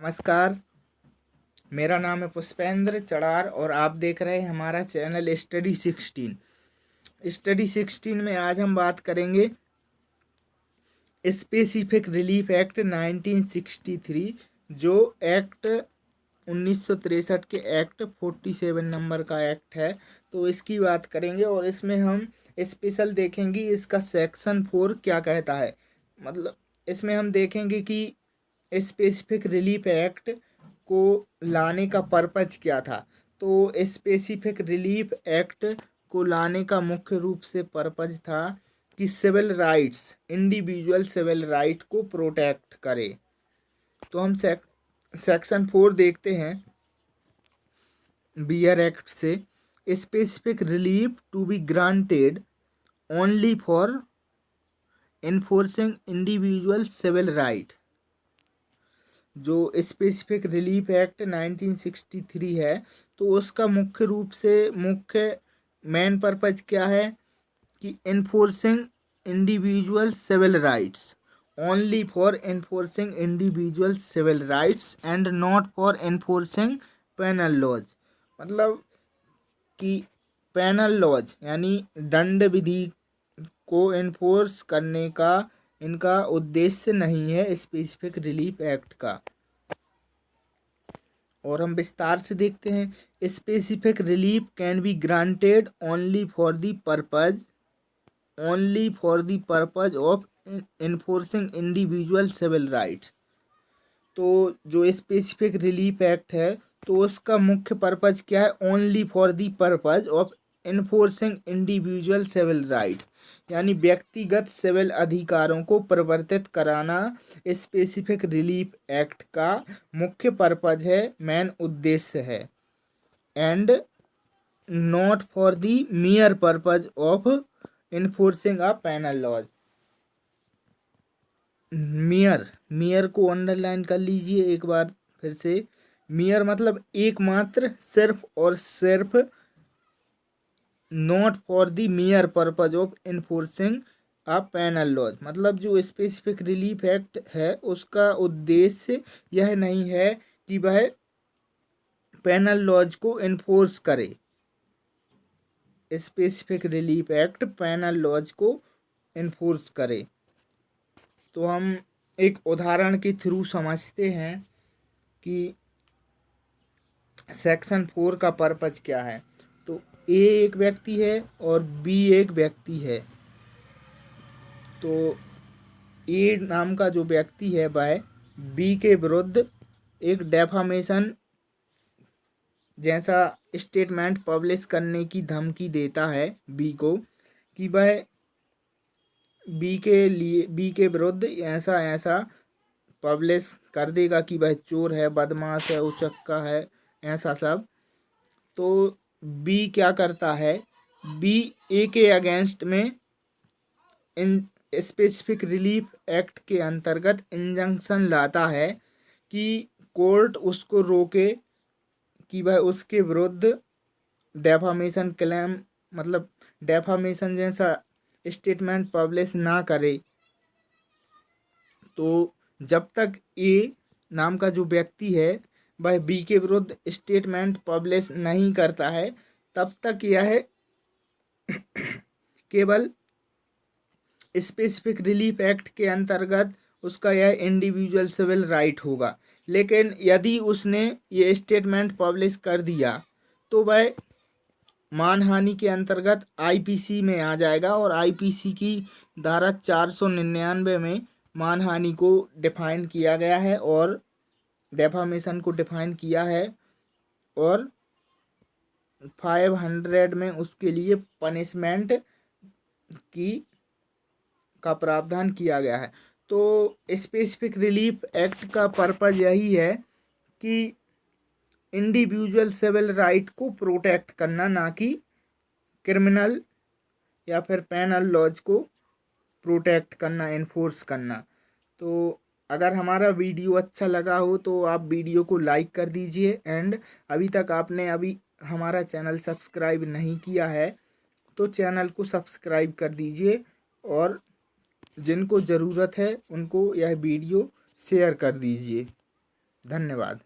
नमस्कार। मेरा नाम है पुष्पेंद्र चड़ार और आप देख रहे हैं हमारा चैनल स्टडी 16 में आज हम बात करेंगे स्पेसिफिक रिलीफ एक्ट 1963, जो एक्ट 1963 के एक्ट 47 नंबर का एक्ट है। तो इसकी बात करेंगे और इसमें हम स्पेशल देखेंगे इसका सेक्शन 4 क्या कहता है। मतलब इसमें हम देखेंगे कि स्पेसिफिक रिलीफ एक्ट को लाने का पर्पज क्या था। तो स्पेसिफिक रिलीफ एक्ट को लाने का मुख्य रूप से पर्पज था कि civil rights, individual civil right को प्रोटेक्ट करे। तो हम सेक्शन 4 देखते हैं बियर एक्ट से। Specific relief to be granted only for enforcing individual civil right. जो स्पेसिफिक रिलीफ एक्ट 1963 है, तो उसका मुख्य रूप से मेन पर्पज क्या है कि enforcing individual civil rights, only for enforcing individual civil rights and not for enforcing penal laws. मतलब कि पेनल लॉज यानी दंड विधि को इन्फोर्स करने का इनका उद्देश्य नहीं है स्पेसिफिक रिलीफ एक्ट का। और हम विस्तार से देखते हैं। Specific relief can be granted only for the purpose of enforcing individual civil rights. तो जो स्पेसिफिक रिलीफ एक्ट है, तो उसका मुख्य पर्पज क्या है? Only for the purpose of enforcing individual civil right, यानी व्यक्तिगत सिविल अधिकारों को परिवर्तित कराना स्पेसिफिक रिलीफ एक्ट का मुख्य पर्पज है, मेन उद्देश्य है। And not for the mere purpose of enforcing a penal laws. Mere को अंडरलाइन कर लीजिए एक बार फिर से। मियर मतलब एकमात्र, सिर्फ और सिर्फ। Not for the mere purpose of enforcing a penal laws, मतलब जो स्पेसिफिक रिलीफ एक्ट है उसका उद्देश्य यह नहीं है कि वह पेनल लॉज को इन्फोर्स करे। Specific relief act penal laws को इन्फोर्स करे। तो हम एक उदाहरण के थ्रू समझते हैं कि सेक्शन 4 का पर्पज क्या है। तो ए एक व्यक्ति है और बी एक व्यक्ति है। तो ए नाम का जो व्यक्ति है वह बी के विरुद्ध एक डेफामेशन जैसा स्टेटमेंट पब्लिश करने की धमकी देता है बी को, कि वह बी के विरुद्ध ऐसा ऐसा पब्लिश कर देगा कि वह चोर है, बदमाश है, उचक्का है, ऐसा सब। तो बी क्या करता है? बी ए के अगेंस्ट में इन स्पेसिफिक रिलीफ एक्ट के अंतर्गत इंजंक्शन लाता है कि कोर्ट उसको रोके कि वह उसके विरुद्ध डेफामेशन क्लेम, मतलब डेफामेशन जैसा स्टेटमेंट पब्लिश ना करे। तो जब तक ए नाम का जो व्यक्ति है वह बी के विरुद्ध स्टेटमेंट पब्लिश नहीं करता है, तब तक यह केवल स्पेसिफिक रिलीफ एक्ट के अंतर्गत उसका यह इंडिविजुअल सिविल राइट होगा। लेकिन यदि उसने ये स्टेटमेंट पब्लिश कर दिया तो वह मानहानि के अंतर्गत आईपीसी में आ जाएगा। और आईपीसी की धारा 499 में मानहानि को डिफाइन किया गया है और डेफामेशन को डिफाइन किया है, और 500 में उसके लिए पनिशमेंट का प्रावधान किया गया है। तो स्पेसिफिक रिलीफ एक्ट का पर्पज यही है कि इंडिविजुअल सिविल राइट को प्रोटेक्ट करना, ना कि क्रिमिनल या फिर पेनल लॉज को प्रोटेक्ट करना, इन्फोर्स करना। तो अगर हमारा वीडियो अच्छा लगा हो तो आप वीडियो को लाइक कर दीजिए। एंड अभी तक आपने हमारा चैनल सब्सक्राइब नहीं किया है तो चैनल को सब्सक्राइब कर दीजिए, और जिनको ज़रूरत है उनको यह वीडियो शेयर कर दीजिए। धन्यवाद।